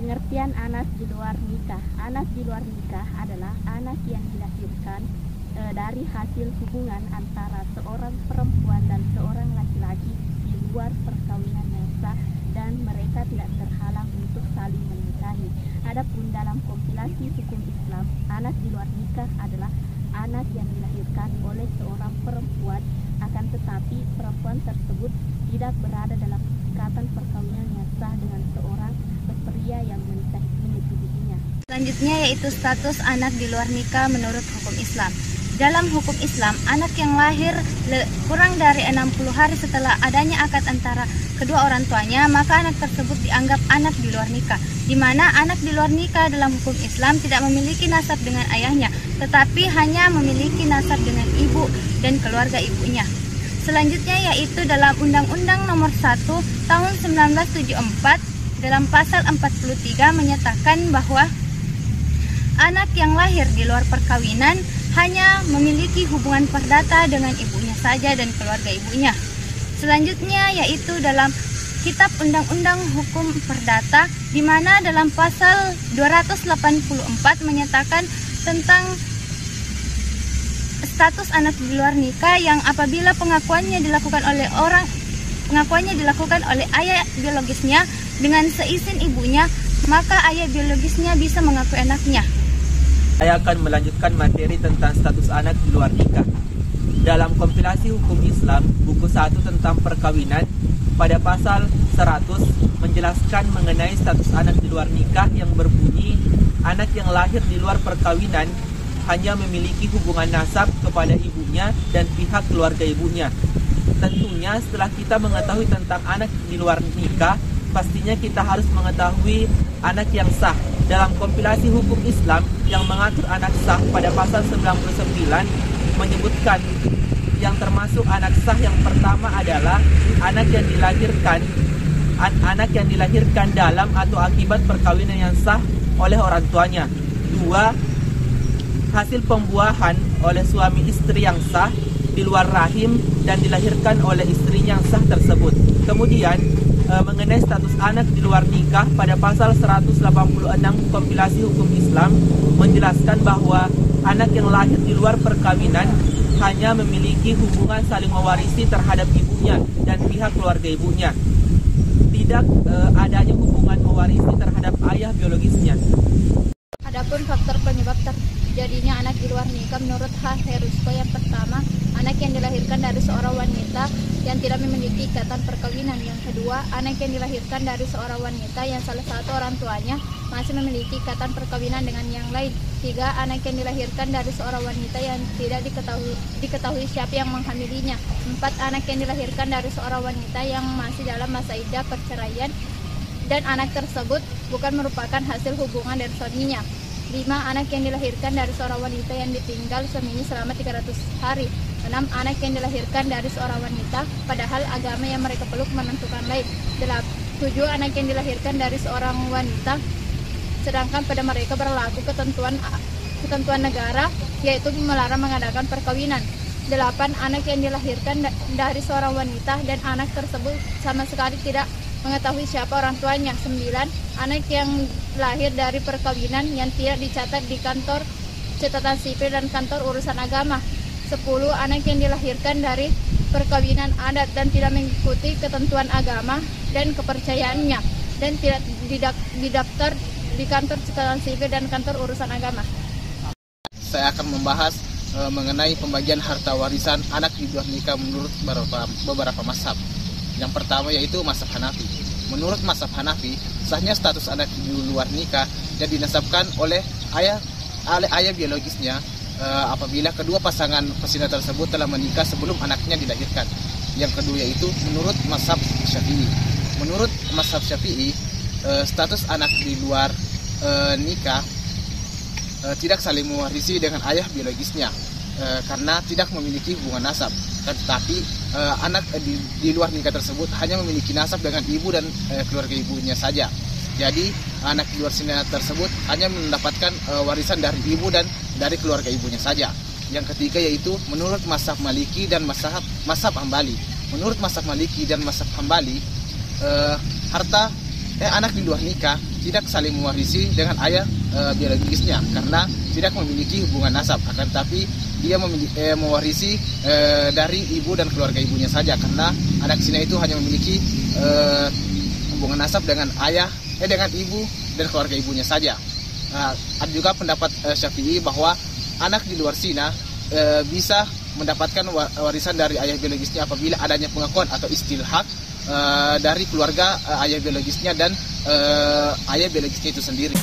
Pengertian anak di luar nikah. Anak di luar nikah adalah anak yang dilahirkan dari hasil hubungan antara seorang perempuan dan seorang laki-laki di luar perkawinan yang sah dan mereka tidak terhalang untuk saling menikahi. Adapun dalam kompilasi hukum Islam, anak di luar nikah adalah anak yang dilahirkan oleh seorang perempuan, akan tetapi perempuan tersebut tidak berada dalam ikatan perkawinan yang sah dengan seorang pria yang menyetujuinya. Selanjutnya yaitu status anak di luar nikah menurut hukum Islam. Dalam hukum Islam, anak yang lahir kurang dari 60 hari setelah adanya akad antara kedua orang tuanya, maka anak tersebut dianggap anak di luar nikah, di mana anak di luar nikah dalam hukum Islam tidak memiliki nasab dengan ayahnya, tetapi hanya memiliki nasab dengan ibu dan keluarga ibunya. Selanjutnya yaitu dalam Undang-Undang Nomor 1 Tahun 1974 dalam pasal 43 menyatakan bahwa anak yang lahir di luar perkawinan hanya memiliki hubungan perdata dengan ibunya saja dan keluarga ibunya. Selanjutnya yaitu dalam Kitab Undang-Undang Hukum Perdata, di mana dalam pasal 284 menyatakan tentang status anak di luar nikah yang apabila pengakuannya dilakukan oleh ayah biologisnya dengan seizin ibunya, maka ayah biologisnya bisa mengakui anaknya. Saya akan melanjutkan materi tentang status anak di luar nikah. Dalam kompilasi hukum Islam, buku 1 tentang perkawinan, pada pasal 100 menjelaskan mengenai status anak di luar nikah yang berbunyi, anak yang lahir di luar perkawinan hanya memiliki hubungan nasab kepada ibunya dan pihak keluarga ibunya. Tentunya setelah kita mengetahui tentang anak di luar nikah, pastinya kita harus mengetahui anak yang sah. Dalam kompilasi hukum Islam yang mengatur anak sah pada pasal 99 menyebutkan yang termasuk anak sah yang pertama adalah anak yang dilahirkan dalam atau akibat perkawinan yang sah oleh orang tuanya. 2. Hasil pembuahan oleh suami istri yang sah di luar rahim dan dilahirkan oleh istrinya yang sah tersebut. Kemudian mengenai status anak di luar nikah pada pasal 186 kompilasi hukum Islam menjelaskan bahwa anak yang lahir di luar perkawinan hanya memiliki hubungan saling mewarisi terhadap ibunya dan pihak keluarga ibunya. Tidak adanya hubungan mewarisi terhadap ayah biologisnya. Adapun faktor penyebab terjadinya anak di luar nikah menurut H. Herusko, yang pertama, anak yang dilahirkan dari seorang wanita yang tidak memiliki ikatan perkawinan. Yang kedua, anak yang dilahirkan dari seorang wanita yang salah satu orang tuanya masih memiliki ikatan perkawinan dengan yang lain. 3. Anak yang dilahirkan dari seorang wanita yang tidak diketahui siapa yang menghamilinya. 4. Anak yang dilahirkan dari seorang wanita yang masih dalam masa iddah perceraian dan anak tersebut bukan merupakan hasil hubungan dari suaminya. 5. Anak yang dilahirkan dari seorang wanita yang ditinggal suaminya selama 300 hari. 6. Anak yang dilahirkan dari seorang wanita padahal agama yang mereka peluk menentukan lain. 7. Anak yang dilahirkan dari seorang wanita sedangkan pada mereka berlaku ketentuan negara, yaitu melarang mengadakan perkawinan. 8. Anak yang dilahirkan dari seorang wanita dan anak tersebut sama sekali tidak mengetahui siapa orang tuanya. 9. Anak yang lahir dari perkawinan yang tidak dicatat di kantor catatan sipil dan kantor urusan agama. 10. Anak yang dilahirkan dari perkawinan adat dan tidak mengikuti ketentuan agama dan kepercayaannya dan tidak didaftar di kantor catatan sipil dan kantor urusan agama. Saya akan membahas mengenai pembagian harta warisan anak di luar nikah menurut beberapa mazhab. Yang pertama yaitu mazhab Hanafi. Menurut mazhab Hanafi, sahnya status anak di luar nikah yang dinasabkan oleh ayah biologisnya apabila kedua pasangan perzina tersebut telah menikah sebelum anaknya dilahirkan. Yang kedua yaitu menurut mazhab Syafi'i. Menurut mazhab Syafi'i, status anak di luar nikah tidak saling mewarisi dengan ayah biologisnya karena tidak memiliki hubungan nasab. Tetapi anak di luar nikah tersebut hanya memiliki nasab dengan ibu dan keluarga ibunya saja. Jadi anak di luar nikah tersebut hanya mendapatkan warisan dari ibu dan dari keluarga ibunya saja. Yang ketiga yaitu menurut mazhab Maliki dan mazhab Hambali. Menurut mazhab Maliki dan mazhab Hambali, harta anak di luar nikah tidak saling mewarisi dengan ayah biologisnya karena tidak memiliki hubungan nasab, akan tapi dia mewarisi dari ibu dan keluarga ibunya saja, karena anak zina itu hanya memiliki hubungan nasab dengan dengan ibu dan keluarga ibunya saja. Ada juga pendapat Syafi'i bahwa anak di luar zina bisa mendapatkan warisan dari ayah biologisnya apabila adanya pengakuan atau istilhaq dari keluarga ayah biologisnya dan ayah biologisnya itu sendiri.